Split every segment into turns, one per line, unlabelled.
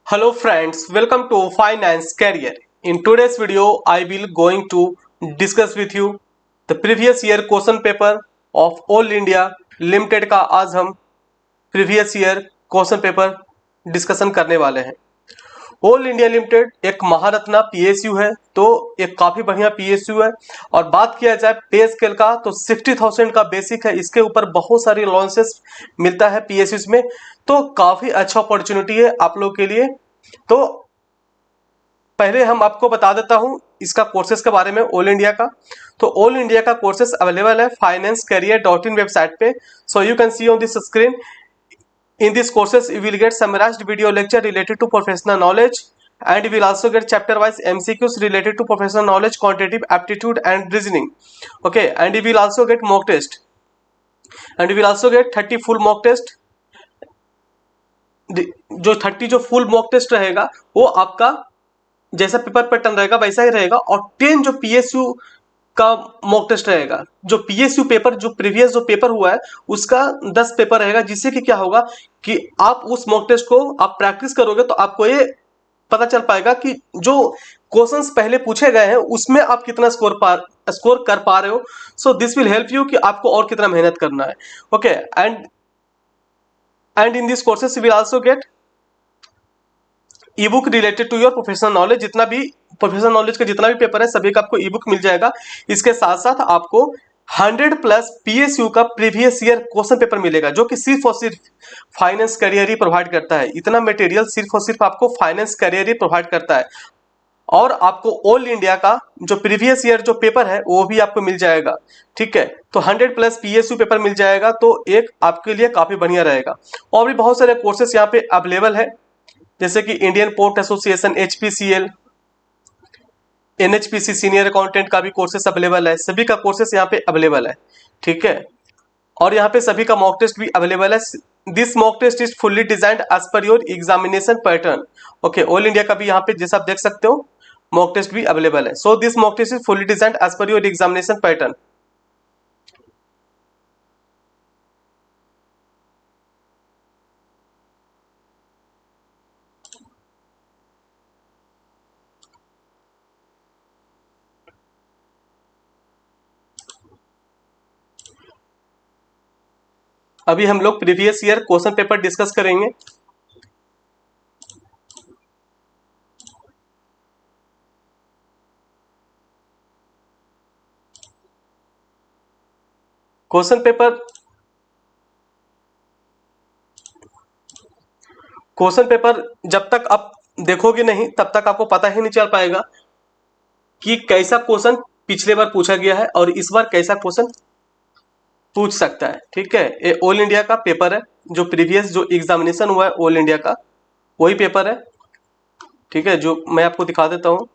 Hello friends, welcome to Finance Career. In today's video, I will going to discuss with you the previous year question paper of All India Limited का आज हम previous year question paper discussion करने वाले हैं। All India limited एक Maharatna PSU है, तो एक काफी बढ़िया पीएसयू है। और बात किया जाए पे स्केल का तो 60,000 का बेसिक है, इसके ऊपर बहुत सारी अलाउंसेस मिलता है पीएसयू में, तो काफी अच्छा अपॉर्चुनिटी है आप लोग के लिए। तो पहले हम आपको बता देता हूं इसका कोर्सेज के बारे में ऑल इंडिया का। तो ऑल इंडिया का कोर्सेज अवेलेबल है finance-career.in वेबसाइट पे। So you can see on this screen. In these courses, you will get summarized video lecture related to professional knowledge, and you will also get chapter-wise MCQs related to professional knowledge, quantitative aptitude, and reasoning. Okay, and you will also get mock test, and you will also get 30 full mock test. जो 30 जो full mock test रहेगा वो आपका जैसा paper pattern रहेगा वैसा ही रहेगा, और 10 जो पीएसयू का मॉक टेस्ट रहेगा, जो पीएसयू पेपर जो प्रीवियस जो पेपर हुआ है उसका 10 पेपर रहेगा, जिससे कि क्या होगा कि आप उस मॉक टेस्ट को आप प्रैक्टिस करोगे तो आपको ये पता चल पाएगा कि जो क्वेश्चंस पहले पूछे गए हैं उसमें आप कितना स्कोर कर पा रहे हो। So this will help you कि आपको और कितना मेहनत करना है। Okay, and in this courses you will also get e book related to your professional knowledge. जितना भी प्रोफेशनल नॉलेज का जितना भी पेपर है सभी का आपको ई बुक मिल जाएगा। इसके साथ साथ आपको 100+ पीएसयू का प्रीवियस ईयर क्वेश्चन पेपर मिलेगा, जो कि सिर्फ और सिर्फ फाइनेंस करियर ही प्रोवाइड करता है। इतना मटेरियल सिर्फ और सिर्फ आपको फाइनेंस करियर ही प्रोवाइड करता है, और आपको ऑल इंडिया का जो प्रीवियस ईयर जो पेपर है वो भी आपको मिल जाएगा। ठीक है, तो 100+ पीएसयू पेपर मिल जाएगा, तो एक आपके लिए काफी बढ़िया रहेगा। और भी बहुत सारे कोर्सेस यहाँ पे अवेलेबल है, जैसे कि Indian port association HPCL, NHPC senior accountant का भी कोर्सेस अवेलेबल है। सभी का कोर्सेस यहाँ पे अवेलेबल है। ठीक है, और यहाँ पे सभी का मॉक टेस्ट भी अवेलेबल है। This mock test is fully designed as per your examination pattern. Okay, all India का भी यहाँ पे जैसा आप देख सकते हो मॉक टेस्ट भी अवेलेबल है। So this mock test is fully designed as per your examination pattern. अभी हम लोग previous year question paper discuss करेंगे। क्वेश्चन पेपर जब तक आप देखोगे नहीं तब तक आपको पता ही नहीं चल पाएगा कि कैसा क्वेश्चन पिछले बार पूछा गया है और इस बार कैसा क्वेश्चन पूछ सकता है। ठीक है, ये ऑल इंडिया का पेपर है, जो प्रीवियस जो एग्जामिनेशन हुआ है ऑल इंडिया का वही पेपर है। ठीक है, जो मैं आपको दिखा देता हूं।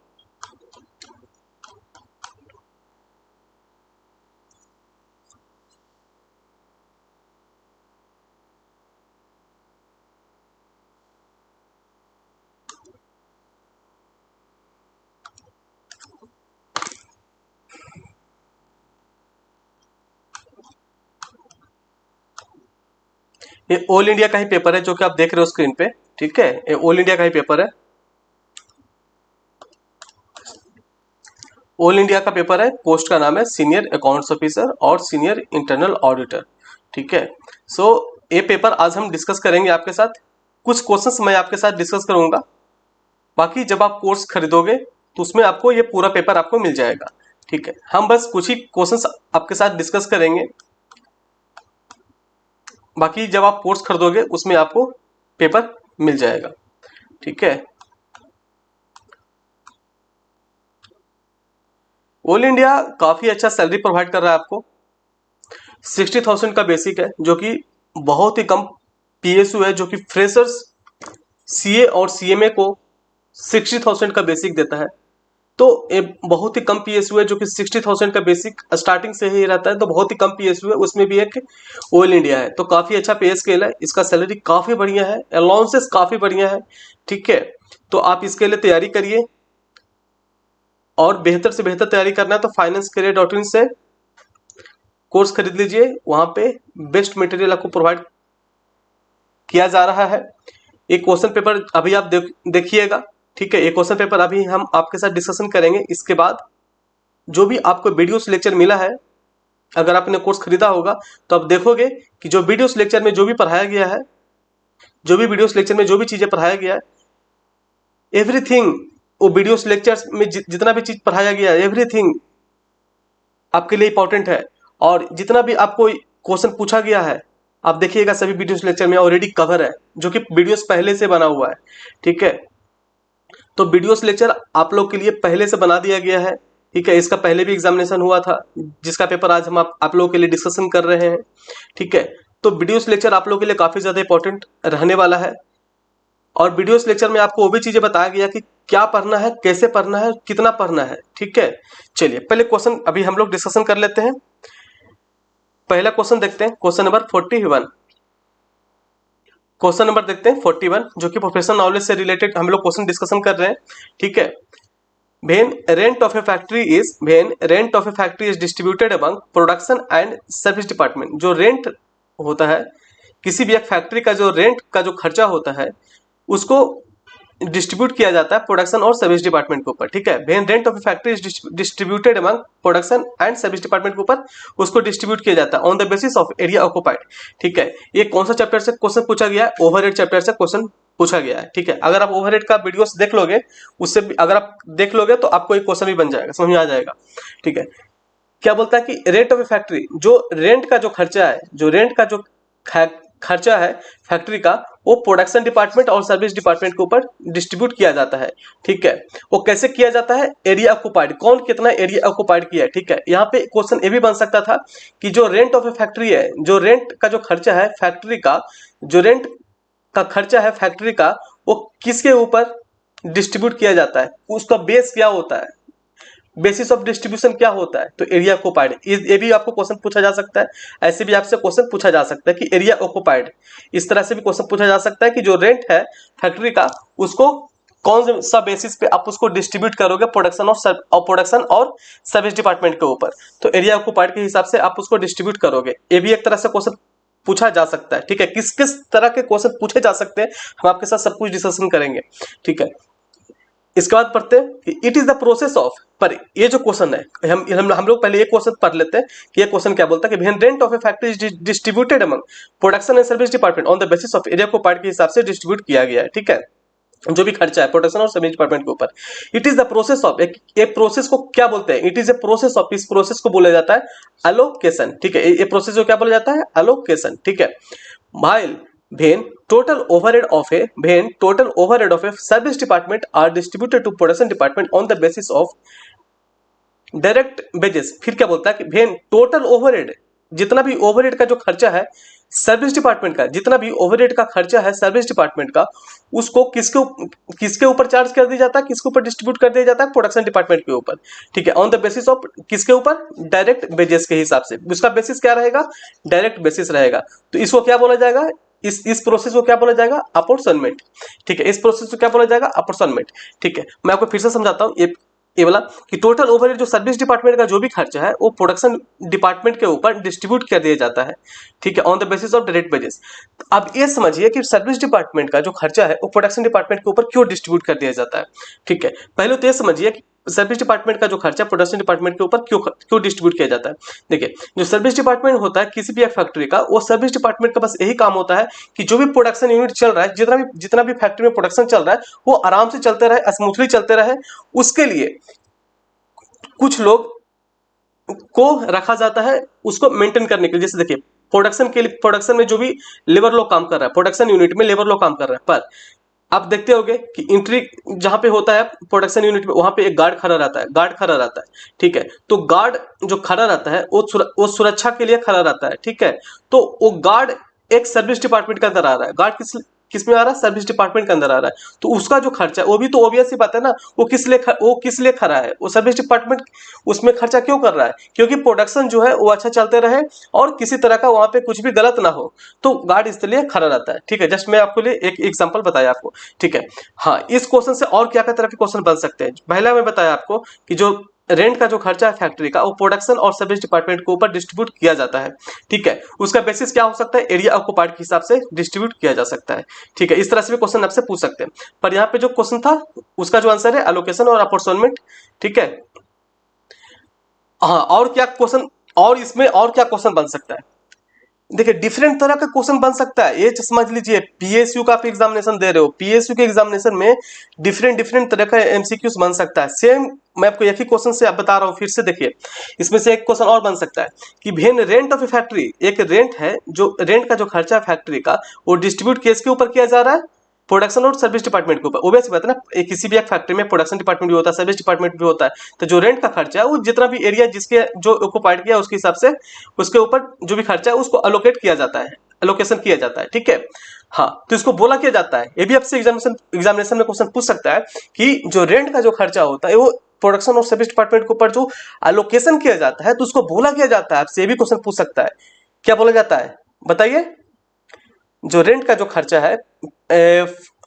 ये ऑल इंडिया का ही पेपर है जो कि आप देख रहे हो स्क्रीन पे। ठीक है, ये ऑल इंडिया का ही पेपर है। ऑल इंडिया का पेपर है, पोस्ट का नाम है सीनियर अकाउंट्स ऑफिसर और सीनियर इंटरनल ऑडिटर। ठीक है, सो ये पेपर आज हम डिस्कस करेंगे आपके साथ। कुछ क्वेश्चंस मैं आपके साथ डिस्कस करूंगा, बाकी जब आप कोर्स खरीदोगे तो उसमें आपको ये पूरा पेपर आपको मिल जाएगा। ठीक है, हम बस कुछ ही क्वेश्चंस आपके साथ डिस्कस करेंगे, बाकी जब आप कोर्स खरीदोगे उसमें आपको पेपर मिल जाएगा। ठीक है, ऑल इंडिया काफी अच्छा सैलरी प्रोवाइड कर रहा है आपको। 60,000 का बेसिक है, जो कि बहुत ही कम पीएसयू है, जो कि फ्रेशर्स सीए और सीएमए को 60,000 का बेसिक देता है। तो ये बहुत ही कम पीएसयू है, जो कि 60,000 का बेसिक स्टार्टिंग से ही रहता है, तो बहुत ही कम पीएसयू है। उसमें भी एक ऑयल इंडिया है, तो काफी अच्छा पे स्केल है, इसका सैलरी काफी बढ़िया है, अलाउंसेस काफी बढ़िया है। ठीक है, तो आप इसके लिए तैयारी करिए, और बेहतर से बेहतर तैयारी करना है तो finance-career.in से कोर्स खरीद लीजिए। वहां पे बेस्ट मटेरियल आपको प्रोवाइड किया जा रहा है। एक क्वेश्चन पेपर अभी आप देखिएगा, ठीक है। एक क्वेश्चन पेपर अभी हम आपके साथ डिस्कशन करेंगे। इसके बाद जो भी आपको वीडियोस लेक्चर मिला है, अगर आपने कोर्स खरीदा होगा तो आप देखोगे कि जो वीडियोस लेक्चर में जो भी पढ़ाया गया है, जो भी वीडियोस लेक्चर में जो भी चीजें पढ़ाया गया है, एवरीथिंग वो वीडियोस लेक्चर्स में जितना भी चीज पढ़ाया गया है, एवरीथिंग आपके लिए इंपॉर्टेंट है। और जितना भी आपको क्वेश्चन पूछा गया है, आप देखिएगा सभी वीडियोस लेक्चर में ऑलरेडी कवर है, जो कि वीडियोस पहले से बना हुआ है, ठीक है। तो वीडियोस लेक्चर आप लोग के लिए पहले से बना दिया गया है, ठीक है। इसका पहले भी एग्जामिनेशन हुआ था, जिसका पेपर आज हम आप लोगों के लिए डिस्कशन कर रहे हैं, ठीक है। तो वीडियोस लेक्चर आप लोगों के लिए काफी ज्यादा इंपॉर्टेंट रहने वाला है। और वीडियोस लेक्चर में आपको वो भी चीजें बताया गया कि क्या पढ़ना है, कैसे पढ़ना है, कितना पढ़ना है, ठीक है। चलिए पहले क्वेश्चन अभी हम लोग डिस्कशन कर लेते हैं। पहला क्वेश्चन देखते हैं, क्वेश्चन नंबर 41। क्वेश्चन नंबर देखते हैं 41, जो कि प्रोफेशनल नॉलेज से रिलेटेड हम लोग क्वेश्चन डिस्कशन कर रहे हैं, ठीक है। When rent of a factory is distributed among production and service department, जो रेंट होता है किसी भी एक फैक्ट्री का, जो रेंट का जो खर्चा होता है उसको डिस्ट्रीब्यूट किया जाता है प्रोडक्शन और सर्विस डिपार्टमेंट के ऊपर, ठीक है। When rent of factory is distributed among production and service department के ऊपर उसको डिस्ट्रीब्यूट किया जाता है on the basis of area occupied, ठीक है। ये कौन सा चैप्टर से क्वेश्चन पूछा गया है? ओवरहेड चैप्टर से क्वेश्चन पूछा गया है, ठीक है। अगर आप ओवरहेड का वीडियोस देख लोगे, उससे अगर आप देख लोगे तो आपको एक क्वेश्चन भी बन जाएगा, समझ में आ जाएगा, ठीक है। क्या बोलता है कि रेंट ऑफ ए फैक्ट्री, जो रेंट का जो खर्चा है, जो रेंट का जो खर्चा है फैक्ट्री का, वो प्रोडक्शन डिपार्टमेंट और सर्विस डिपार्टमेंट के ऊपर डिस्ट्रीब्यूट किया जाता है, ठीक है। वो कैसे किया जाता है? एरिया ऑक्युपाइड, कौन कितना एरिया ऑक्युपाइड किया है, ठीक है। यहाँ पे क्वेश्चन ये भी बन सकता था कि जो रेंट ऑफ ए फैक्ट्री है, जो रेंट का जो खर्चा है फैक्ट्री का, जो रेंट का खर्चा है फैक्ट्री का, वो किसके ऊपर डिस्ट्रीब्यूट किया जाता है, उसका बेस क्या होता है, बेसिस ऑफ डिस्ट्रीब्यूशन क्या होता है? तो एरिया ऑक्युपाइड। ये भी आपको क्वेश्चन पूछा जा सकता है, ऐसे भी आपसे क्वेश्चन पूछा जा सकता है कि एरिया ऑक्युपाइड, इस तरह से भी क्वेश्चन पूछा जा सकता है कि जो रेंट है फैक्ट्री का, उसको कौन सा बेसिस पे आप उसको डिस्ट्रीब्यूट करोगे प्रोडक्शन और सर्विस डिपार्टमेंट के ऊपर, तो एरिया ऑक्युपाइड के हिसाब से आप उसको डिस्ट्रीब्यूट करोगे। ये भी एक तरह से क्वेश्चन पूछा जा सकता है, ठीक है। किस किस तरह के क्वेश्चन पूछे जा सकते हैं हम आपके साथ सब कुछ डिस्कशन करेंगे, ठीक है। इसके बाद पढ़ते हैं कि it is the process of, पर ये जो क्वेश्चन है हम लोग पहले एक क्वेश्चन पढ़ लेते हैं कि ये क्वेश्चन क्या बोलता है कि rent of A factory is distributed among production and service department on the basis of area को पार्ट के हिसाब से डिस्ट्रीब्यूट किया गया है, ठीक है। जो भी खर्चा है प्रोडक्शन और सर्विस डिपार्टमेंट के ऊपर, it is the process of, एक प्रोसेस को क्या बोलते हैं? It is a process of, इस प्रोसेस को बोला जाता है अलोकेशन, ठीक है। ये प्रोसेस को क्या बोला जाता है? अलोकेशन, ठीक है। while when total overhead of a service department are distributed to production department on the basis of direct wages. फिर क्या बोलता है कि वेन टोटल ओवरहेड, जितना भी ओवरहेड का जो खर्चा है सर्विस डिपार्टमेंट का, जितना भी ओवरहेड का खर्चा है सर्विस डिपार्टमेंट का, उसको किसके ऊपर चार्ज कर दिया जाता है, किसके ऊपर डिस्ट्रीब्यूट कर दिया जाता है? प्रोडक्शन डिपार्टमेंट के ऊपर, ठीक है। ऑन द बेसिस ऑफ किसके ऊपर? डायरेक्ट वेजेस के हिसाब से। उसका बेसिस क्या रहेगा? डायरेक्ट बेसिस रहेगा। तो इसको क्या बोला जाएगा? इस प्रोसेस को क्या बोला जाएगा? अपॉर्चनमेंट, ठीक है। इस प्रोसेस को क्या बोला जाएगा? अपॉर्चनमेंट, ठीक है। मैं आपको फिर से समझाता हूं ये वाला कि टोटल ओवरहेड जो सर्विस डिपार्टमेंट का जो भी खर्चा है वो प्रोडक्शन डिपार्टमेंट के ऊपर डिस्ट्रीब्यूट कर दिया जाता है, ठीक है, on the basis of direct wages. अब ये समझिए कि सर्विस डिपार्टमेंट का जो खर्चा है वो प्रोडक्शन डिपार्टमेंट के ऊपर क्यों डिस्ट्रीब्यूट कर दिया जाता है, ठीक है। पहले तो ये समझिए कि सर्विस डिपार्टमेंट का जो खर्चा प्रोडक्शन डिपार्टमेंट के ऊपर क्यों डिस्ट्रीब्यूट किया जाता है। देखिए, जो सर्विस डिपार्टमेंट होता है किसी भी एक फैक्ट्री का, वो सर्विस डिपार्टमेंट का बस यही काम होता है कि जो भी प्रोडक्शन यूनिट चल रहा है, जितना भी फैक्ट्री में प्रोडक्शन चल रहा है वो आराम से चलते रहे, स्मूथली चलते रहे, उसके लिए कुछ लोग को रखा जाता है उसको मेंटेन करने के लिए। जैसे देखिए, प्रोडक्शन में जो भी लेबर लोग काम कर रहा है, प्रोडक्शन यूनिट में लेबर लोग काम कर रहा है, पर आप देखते होंगे कि एंट्री जहां पे होता है प्रोडक्शन यूनिट में, वहां पे एक गार्ड खड़ा रहता है, ठीक है। तो गार्ड जो खड़ा रहता है वो सुरक्षा के लिए खड़ा रहता है, ठीक है। तो वो गार्ड एक सर्विस डिपार्टमेंट के अंदर आ रहा है, गार्ड किस में आ रहा है? सर्विस डिपार्टमेंट के अंदर आ रहा है। तो उसका जो खर्चा है वो भी तो ऑब्वियस सी बात है ना, वो किस लिए खड़ा है? वो सर्विस डिपार्टमेंट उसमें खर्चा क्यों कर रहा है? क्योंकि प्रोडक्शन जो है वो अच्छा चलते रहे और किसी तरह का वहां पे कुछ भी गलत ना हो, तो गार्ड इसलिए खड़ा रहता है, ठीक है। जस्ट मैं आपको लिए एक एग्जांपल बताया आपको, ठीक है। हाँ, इस क्वेश्चन से और क्या क्या तरह के क्वेश्चन बन सकते हैं। पहला मैं बताया आपको कि जो रेंट का जो खर्चा है फैक्ट्री का वो प्रोडक्शन और सर्विस डिपार्टमेंट के ऊपर डिस्ट्रीब्यूट किया जाता है। ठीक है, उसका बेसिस क्या हो सकता है, एरिया ऑक्युपाइड के हिसाब से डिस्ट्रीब्यूट किया जा सकता है। ठीक है, इस तरह से भी क्वेश्चन आपसे पूछ सकते हैं। पर यहाँ पे जो क्वेश्चन था उसका जो आंसर है एलोकेशन और अपॉर्चुनमेंट। ठीक है, हाँ, और क्या क्वेश्चन, और इसमें और क्या क्वेश्चन बन सकता है, देखिए डिफरेंट तरह का क्वेश्चन बन सकता है। ये समझ लीजिए पीएसयू का आप एग्जामिनेशन दे रहे हो, पीएसयू के एग्जामिनेशन में डिफरेंट डिफरेंट तरह का एमसीक्यूज बन सकता है। सेम मैं आपको एक ही क्वेश्चन से आप बता रहा हूँ, फिर से देखिए इसमें से एक क्वेश्चन और बन सकता है कि भेन रेंट ऑफ ए फैक्ट्री, एक रेंट है, जो रेंट का जो खर्चा है फैक्ट्री का वो डिस्ट्रीब्यूट किसके ऊपर किया जा रहा है, प्रोडक्शन और सर्विस डिपार्टमेंट के ऊपर। ओबवियस बात है ना, किसी भी एक फैक्ट्री में प्रोडक्शन डिपार्टमेंट भी होता है, सर्विस डिपार्टमेंट भी होता है। तो जो रेंट का खर्चा है वो जितना भी एरिया जिसके जो ऑक्युपाइड किया उसके हिसाब से उसके ऊपर जो भी खर्चा है उसको अलोकेट किया जाता है, एलोकेशन किया जाता है। ठीक है, हाँ, तो इसको बोला किया जाता है। ये भी आपसे एग्जामिनेशन में क्वेश्चन पूछ सकता है कि जो रेंट का जो खर्चा होता है वो प्रोडक्शन और सर्विस डिपार्टमेंट के ऊपर जो एलोकेशन किया जाता है तो उसको बोला किया जाता है। आपसे ये भी क्वेश्चन पूछ सकता है, क्या बोला जाता है बताइए। जो रेंट का जो खर्चा है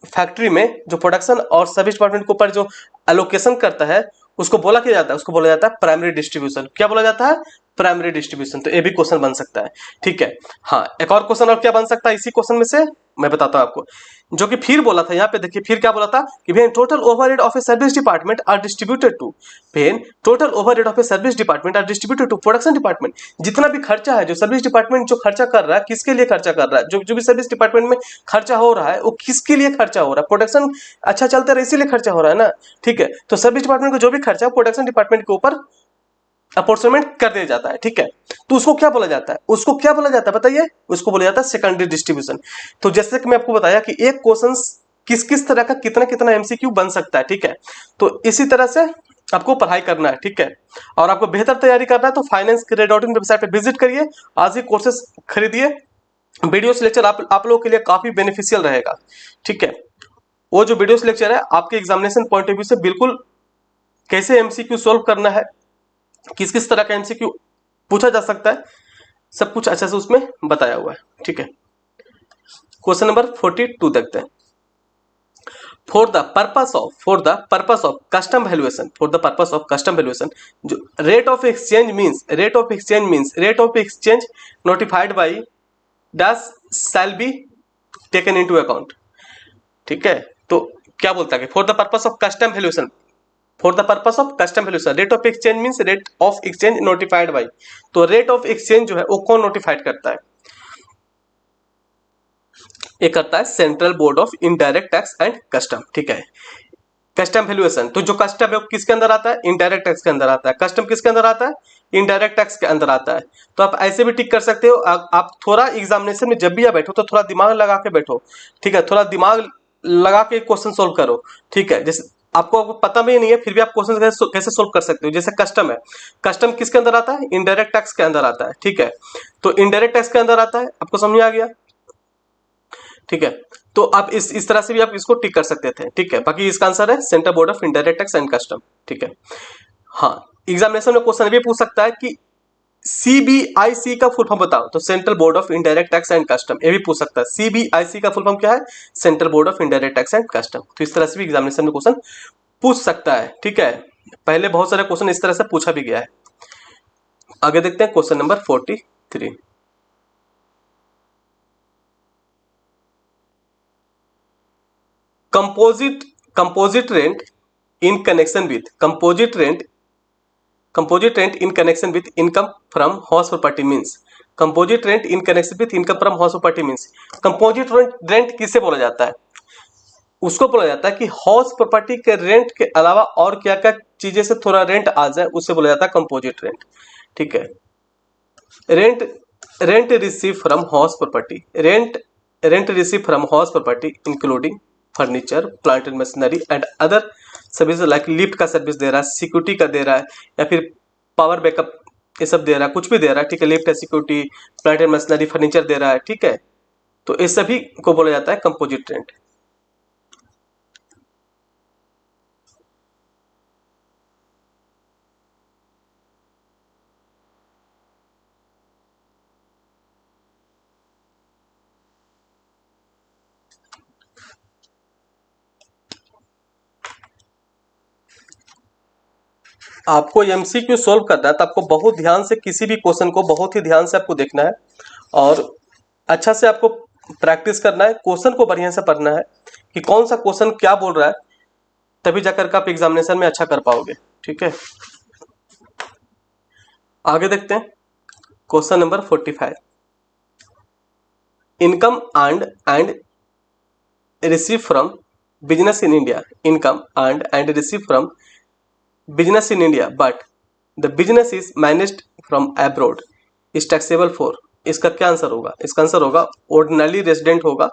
फैक्ट्री में जो प्रोडक्शन और सर्विस डिपार्टमेंट के ऊपर जो एलोकेशन करता है उसको बोला क्या जाता है, उसको बोला जाता है प्राइमरी डिस्ट्रीब्यूशन। क्या बोला जाता है, प्राइमरी डिस्ट्रीब्यूशन। तो ये भी क्वेश्चन बन सकता है। ठीक है, हाँ, एक और क्वेश्चन और क्या बन सकता है इसी क्वेश्चन में से, मैं बताता हूं आपको। जो कि फिर बोला था यहाँ पे, देखिए फिर क्या बोला था कि when total overhead of a service department are distributed to, when total overhead of a service department are distributed to production department. जितना भी खर्चा है जो सर्विस डिपार्टमेंट जो खर्चा कर रहा है, किसके लिए खर्चा कर रहा है, जो जो भी सर्विस डिपार्टमेंट में खर्चा हो रहा है वो किसके लिए खर्चा हो रहा है, प्रोडक्शन अच्छा चलता रहे इसीलिए खर्चा हो रहा है ना। ठीक है, तो सर्विस डिपार्टमेंट को जो भी खर्चा है प्रोडक्शन डिपार्टमेंट के ऊपर अपॉर्चुनमेंट कर दिया जाता है। ठीक है, तो उसको क्या बोला जाता है, उसको क्या बोला जाता है बताइए, उसको बोला जाता है सेकेंडरी डिस्ट्रीब्यूशन। तो जैसे कि मैं आपको बताया कि एक क्वेश्चन किस किस तरह का कितना कितना एमसीक्यू बन सकता है। ठीक है, तो इसी तरह से आपको पढ़ाई करना है। ठीक है, और आपको बेहतर तैयारी करना है तो फाइनेंस के रेडॉटिंग वेबसाइट पे विजिट करिए, आज ही कोर्सेज खरीदिए। वीडियोस लेक्चर आप लोगों के लिए काफी बेनिफिशियल रहेगा। ठीक है, वो जो वीडियोस लेक्चर है आपके एग्जामिनेशन पॉइंट ऑफ व्यू से बिल्कुल कैसे एमसीक्यू सोल्व करना है, किस किस तरह का एमसीक्यू पूछा जा सकता है, सब कुछ अच्छे से उसमें बताया हुआ है। ठीक है, क्वेश्चन नंबर 42 देखते हैं। For the purpose of custom valuation, for the purpose of custom valuation, जो rate of exchange notified by dash shall be taken into account. ठीक है, तो क्या बोलता है कि for the purpose of custom valuation, for the purpose of custom valuation rate of exchange means rate of exchange notified by. तो rate of exchange जो है वो कौन नोटिफाइड करता है, ये करता है central board of indirect tax and custom. ठीक है, कस्टम वैल्यूएशन, तो जो कस्टम है वो किसके अंदर आता है, इनडायरेक्ट टैक्स के अंदर आता है। कस्टम किसके अंदर आता है, इनडायरेक्ट टैक्स के अंदर आता है। तो आप ऐसे भी टिक कर सकते हो। आप थोड़ा एग्जामिनेशन में जब भी आप बैठो तो थोड़ा दिमाग लगा के बैठो। ठीक है, थोड़ा दिमाग लगा के क्वेश्चन सोल्व करो। ठीक है, जैसे आपको पता भी नहीं है फिर भी आप क्वेश्चन कैसे सोल्व कर सकते हो। जैसे कस्टम है, कस्टम किसके अंदर आता है, इनडायरेक्ट टैक्स के अंदर आता है। ठीक है, तो इनडायरेक्ट टैक्स के अंदर आता है, आपको समझ में आ गया। ठीक है, तो आप इस तरह से भी आप इसको टिक कर सकते थे। ठीक है, बाकी इसका आंसर है central board of indirect tax and custom. ठीक है, हाँ, एग्जामिनेशन में क्वेश्चन भी पूछ सकता है कि सीबीआईसी का फुल फॉर्म बताओ, तो central board of indirect tax and custom, ये भी पूछ सकता है। सीबीआईसी का फुल फॉर्म क्या है, central board of indirect tax and custom. तो इस तरह से भी एग्जामिनेशन में क्वेश्चन पूछ सकता है। ठीक है, पहले बहुत सारे क्वेश्चन इस तरह से पूछा भी गया है। आगे देखते हैं question number 43। Composite composite rent in connection with composite rent in connection with income from house property means, composite rent in connection with income from house property means, composite rent किसे बोला जाता है, उसको बोला जाता है कि हाउस प्रॉपर्टी के रेंट के अलावा और क्या क्या चीजें से थोड़ा रेंट आ जाए उसे बोला जाता है कंपोजिट रेंट। ठीक है, rent rent receive from house property, rent receive from house property including furniture plant and machinery and other service like lift का सर्विस दे रहा है, सिक्योरिटी का दे रहा है, या फिर पावर बैकअप ये सब दे रहा है, कुछ भी दे रहा है। ठीक है, लिफ्ट है, security, plant and machinery, furniture दे रहा है। ठीक है, तो इस सभी को बोला जाता है कंपोजिट रेंट। आपको एमसीक्यू सोल्व करना है तो आपको बहुत ध्यान से किसी भी क्वेश्चन को बहुत ही ध्यान से आपको देखना है और अच्छा से आपको प्रैक्टिस करना है, क्वेश्चन को बढ़िया से पढ़ना है कि कौन सा क्वेश्चन क्या बोल रहा है, तभी जाकर के आप एग्जामिनेशन में अच्छा कर पाओगे। ठीक है, आगे देखते हैं question number 45। Income and receive from business in India, income and receive from business in India but the business is managed from abroad is taxable for. इसका क्या आंसर होगा? इसका आंसर होगा ऑर्डिनरी रेजिडेंट होगा।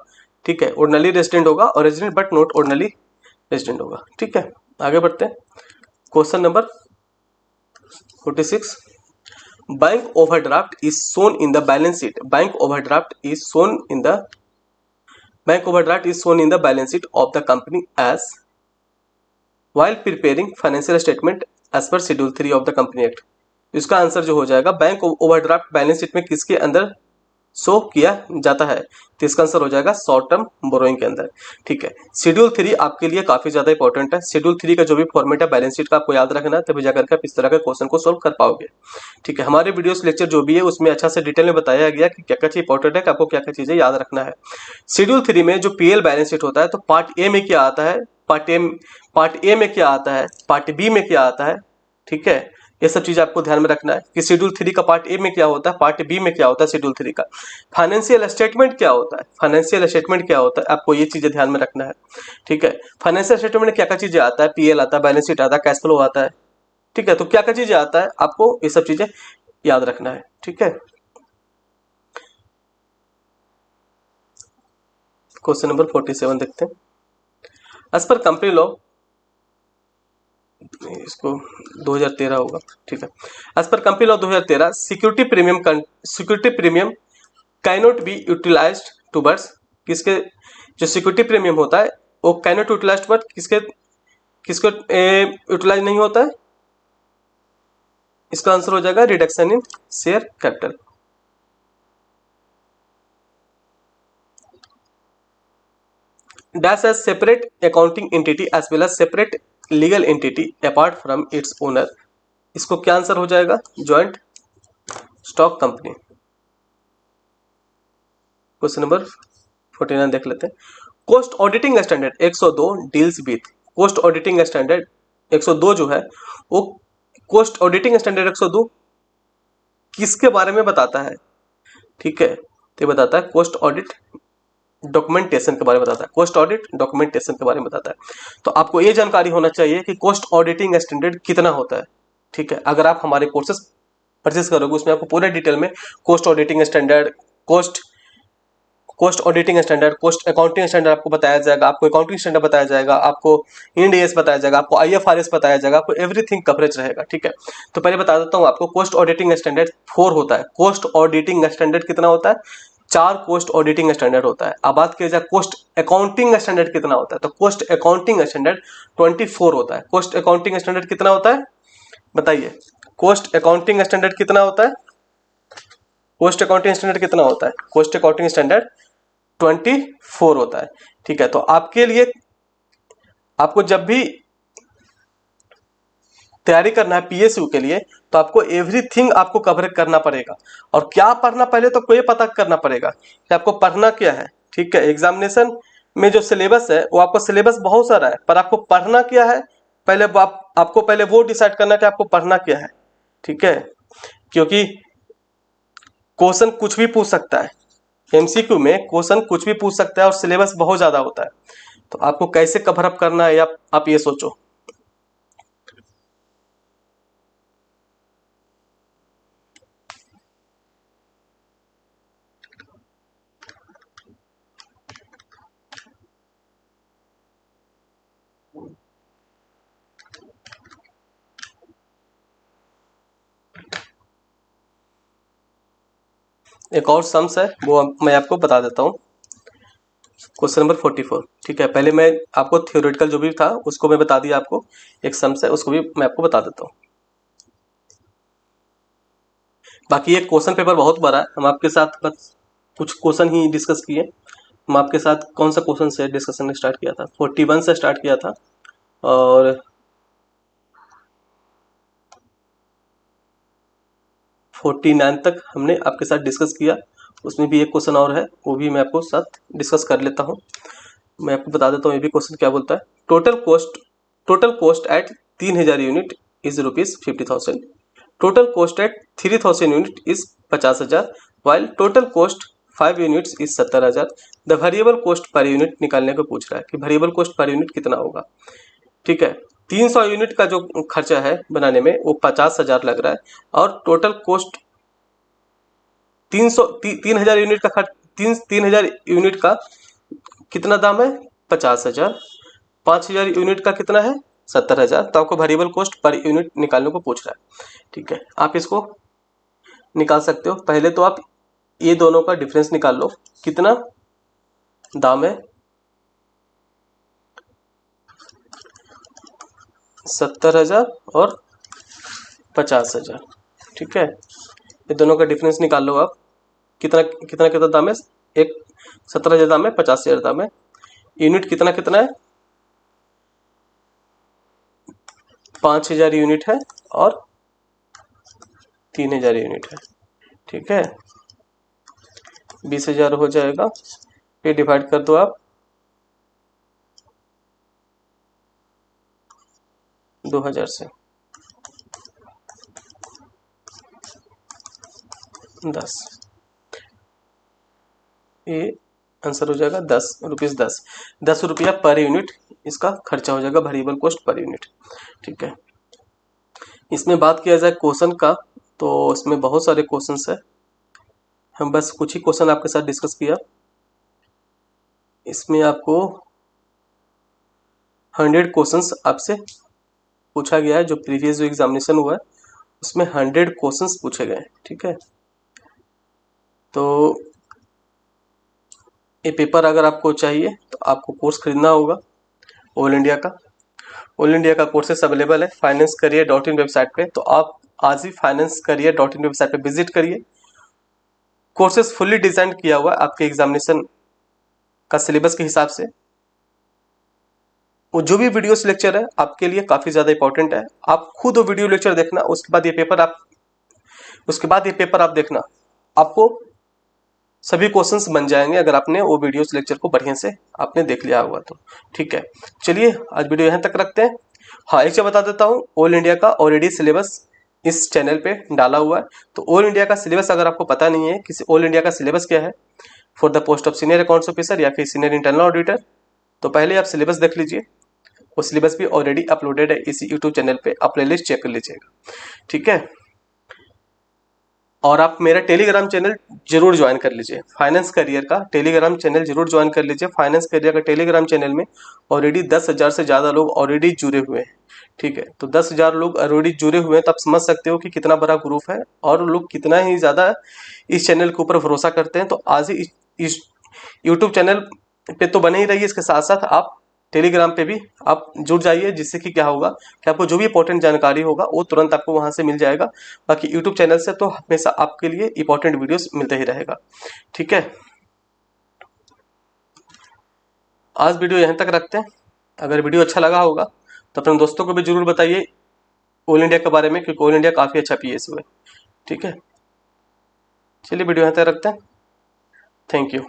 ठीक है, ऑर्डिनरी रेजिडेंट होगा और resident but not ordinary resident होगा। ठीक है, आगे बढ़ते हैं question number 46। Bank overdraft is shown in the balance sheet, bank overdraft is shown in the balance sheet of the company as while preparing financial statement as per schedule 3 of the company act। इसका answer जो हो जाएगा bank overdraft balance sheet में किसके अंदर show किया जाता है, तो इसका आंसर हो जाएगा शॉर्ट टर्म बोरोइंग के अंदर। ठीक है, शेड्यूल 3 आपके लिए काफी ज्यादा इंपॉर्टेंट है। शेड्यूल 3 का जो भी फॉर्मेट है बैलेंस शीट का आपको याद रखना है, तभी जाकर के आप इस तरह के क्वेश्चन को सोल्व कर पाओगे। ठीक है, हमारे वीडियोस लेक्चर जो भी है उसमें अच्छा से डिटेल में बताया गया कि क्या क्या चीज इंपॉर्टेंट है, आपको क्या क्या चीजें याद रखना है। शेड्यूल 3 में जो पीएल बैलेंस शीट होता है तो पार्ट ए में क्या आता है, पार्ट ए में क्या आता है, पार्ट बी में क्या आता है। ठीक है, ये सब चीज आपको ध्यान में रखना है कि शेड्यूल 3 का पार्ट ए में क्या होता है, पार्ट बी में क्या होता है शेड्यूल 3 का। फाइनेंशियल स्टेटमेंट क्या होता है, फाइनेंशियल स्टेटमेंट क्या होता है, आपको ये चीजें ध्यान में रखना है। ठीक है, फाइनेंशियल स्टेटमेंट में क्या क्या चीजें आता है, पीएल आता है, बैलेंस शीट आता है, कैश फ्लो आता है। ठीक है, तो क्या क्या चीजें आता है आपको ये सब चीजें याद रखना है। ठीक है, क्वेश्चन नंबर 47 देखते हैं। एज पर कंपनी लॉ, इसको 2013 होगा। ठीक है, as per company law 2013 security premium cannot be utilised towards किसके, जो सिक्योरिटी प्रीमियम होता है वो कैनॉट यूटिलाइज्ड टुवर्ड्स किसके किसको यूटिलाइज नहीं होता है। इसका आंसर हो जाएगा reduction in share capital. Dash as separate accounting entity as well as separate legal entity apart from its owner. इसको क्या आंसर हो जाएगा, joint stock company. Question number 49 देख लेते हैं। Cost auditing standard 102 deals with, cost auditing standard 102 जो है वो कोस्ट ऑडिटिंग स्टैंडर्ड 102 किसके बारे में बताता है। ठीक है, तो बताता है कोस्ट ऑडिट डॉक्यूमेंटेशन के बारे में बताता है, कोस्ट ऑडिट डॉक्यूमेंटेशन के बारे में बताता है। तो आपको ये जानकारी होना चाहिए कि कोस्ट ऑडिटिंग स्टैंडर्ड कितना होता है। ठीक है, अगर आप हमारे कोर्सेज परचेस करोगे उसमें आपको पूरे डिटेल में cost auditing standard, cost auditing standard, cost accounting standard आपको बताया जाएगा, आपको अकाउंटिंग स्टैंडर्ड बताया जाएगा, आपको इंड एस बताया जाएगा, आपको आईएफआरएस बताया जाएगा, आपको एवरीथिंग कवरेज रहेगा। ठीक है, तो पहले बता देता हूँ आपको कोस्ट ऑडिटिंग स्टैंडर्ड 4 होता है। कोस्ट ऑडिटिंग स्टैंडर्ड कितना होता है, 4 कोस्ट ऑडिटिंग स्टैंडर्ड होता है। अब बात की जाए कोस्ट अकाउंटिंग स्टैंडर्ड कितना होता है, तो कोस्ट अकाउंटिंग स्टैंडर्ड 24 होता है। कोस्ट अकाउंटिंग स्टैंडर्ड कितना होता है बताइए, कोस्ट अकाउंटिंग स्टैंडर्ड कितना होता है, कोस्ट अकाउंटिंग स्टैंडर्ड कितना होता है, कोस्ट अकाउंटिंग स्टैंडर्ड 24 होता है। ठीक है, तो आपके लिए आपको जब भी तैयारी करना है पीएसयू के लिए तो आपको एवरीथिंग आपको कवर करना पड़ेगा। और क्या पढ़ना पहले तो कोई पता करना पड़ेगा कि आपको पढ़ना क्या है। ठीक है, एग्जामिनेशन में जो सिलेबस है वो आपको सिलेबस बहुत सारा है, पर आपको पढ़ना क्या है पहले आपको पहले वो डिसाइड करना कि आपको पढ़ना क्या है। ठीक है, क्योंकि क्वेश्चन कुछ भी पूछ सकता है, एमसीक्यू में क्वेश्चन कुछ भी पूछ सकता है और सिलेबस बहुत ज्यादा होता है। तो आपको कैसे कवर अप करना है आप ये सोचो। एक और सम्स है वो मैं आपको बता देता हूँ। Question number 44। ठीक है, पहले मैं आपको थियोरेटिकल जो भी था उसको मैं बता दिया, आपको एक सम्स है उसको भी मैं आपको बता देता हूँ। बाकी ये क्वेश्चन पेपर बहुत बड़ा है, हम आपके साथ बस कुछ क्वेश्चन ही डिस्कस किए। हम आपके साथ कौन सा क्वेश्चन से डिस्कशन स्टार्ट किया था, 41 से स्टार्ट किया था और 49 तक हमने आपके साथ डिस्कस किया। उसमें भी एक क्वेश्चन और है, वो भी मैं आपको साथ डिस्कस कर लेता हूँ। मैं आपको बता देता हूँ ये भी क्वेश्चन क्या बोलता है। Total cost at 3000 unit is ₹50,000। Total cost at 3000 unit is 50,000, while total cost 5 units is 70,000। The variable cost per unit निकालने को पूछ रहा है कि वेरिएबल कॉस्ट पर यूनिट कितना होगा। ठीक है, 300 यूनिट का जो खर्चा है बनाने में वो 50,000 लग रहा है, और टोटल कॉस्ट 3000 यूनिट का खर्च 3000 यूनिट का कितना दाम है 50,000। 5000 यूनिट का कितना है 70,000। तो आपको वेरिएबल कॉस्ट पर यूनिट निकालने को पूछ रहा है। ठीक है, आप इसको निकाल सकते हो। पहले तो आप ये दोनों का डिफरेंस निकाल लो, कितना दाम है 70,000 और 50,000। ठीक है, ये दोनों का डिफरेंस निकाल लो आप, कितना कितना कितना दाम है, एक 70,000 दाम है, 50,000 दाम है। यूनिट कितना कितना है 5,000 यूनिट है और 3,000 यूनिट है। ठीक है, 20,000 हो जाएगा, ये डिवाइड कर दो आप 2,000 से, 10, ये आंसर हो जाएगा 10 रुपीज़। 10 रुपया पर यूनिट इसका खर्चा हो जाएगा, वेरिएबल कॉस्ट पर यूनिट। ठीक है, इसमें बात किया जाए क्वेश्चन का, तो इसमें बहुत सारे क्वेश्चंस है, हम बस कुछ ही क्वेश्चन आपके साथ डिस्कस किया। इसमें आपको 100 क्वेश्चंस आपसे पूछा गया है। जो प्रीवियस जो एग्जामिनेशन हुआ है उसमें 100 क्वेश्चंस पूछे गए। ठीक है, तो ये पेपर अगर आपको चाहिए तो आपको कोर्स खरीदना होगा ऑल इंडिया का। ऑल इंडिया का कोर्सेस अवेलेबल है financecarier.in वेबसाइट पे। तो आप आज ही financecarier.in वेबसाइट पे विजिट करिए। कोर्सेस फुल्ली डिजाइन किया हुआ है आपके एग्जामिनेशन का सिलेबस के हिसाब से। वो जो भी वीडियो लेक्चर है आपके लिए काफ़ी ज़्यादा इंपॉर्टेंट है। आप खुद वो वीडियो लेक्चर देखना, उसके बाद ये पेपर आप देखना, आपको सभी क्वेश्चंस बन जाएंगे अगर आपने वो वीडियोस लेक्चर को बढ़िया से आपने देख लिया होगा तो। ठीक है, चलिए आज वीडियो यहाँ तक रखते हैं। हाँ, एक चीज़ बता देता हूँ, ऑल इंडिया का ऑलरेडी सिलेबस इस चैनल पे डाला हुआ है। तो ऑल इंडिया का सिलेबस अगर आपको पता नहीं है कि ऑल इंडिया का सिलेबस क्या है for the post of senior accounts officer या फिर सीनियर इंटरनल ऑडिटर, तो पहले आप सिलेबस देख लीजिए। वो सिलेबस भी ऑलरेडी अपलोडेड है इसी यूट्यूब चैनल पे, आप प्लेलिस्ट चेक कर लीजिएगा। ठीक है, और आप मेरा टेलीग्राम चैनल जरूर ज्वाइन कर लीजिए। फाइनेंस करियर का टेलीग्राम चैनल जरूर ज्वाइन कर लीजिए। फाइनेंस करियर का टेलीग्राम चैनल में ऑलरेडी 10,000 से ज़्यादा लोग ऑलरेडी जुड़े हुए हैं। ठीक है, तो 10,000 लोग ऑलरेडी जुड़े हुए हैं, तो आप समझ सकते हो कि कितना बड़ा ग्रुप है और लोग कितना ही ज़्यादा इस चैनल के ऊपर भरोसा करते हैं। तो आज ही इस यूट्यूब चैनल पे तो बने ही रहिए, इसके साथ साथ आप टेलीग्राम पे भी आप जुड़ जाइए, जिससे कि क्या होगा कि आपको जो भी इंपॉर्टेंट जानकारी होगा वो तुरंत आपको वहां से मिल जाएगा। बाकी यूट्यूब चैनल से तो हमेशा आपके लिए इंपॉर्टेंट वीडियोस मिलते ही रहेगा। ठीक है, आज वीडियो यहीं तक रखते हैं। अगर वीडियो अच्छा लगा होगा तो अपने दोस्तों को भी जरूर बताइए ऑल इंडिया के बारे में, क्योंकि ऑल इंडिया काफ़ी अच्छा PSU है। ठीक है, चलिए वीडियो यहाँ तक रखते हैं। Thank you.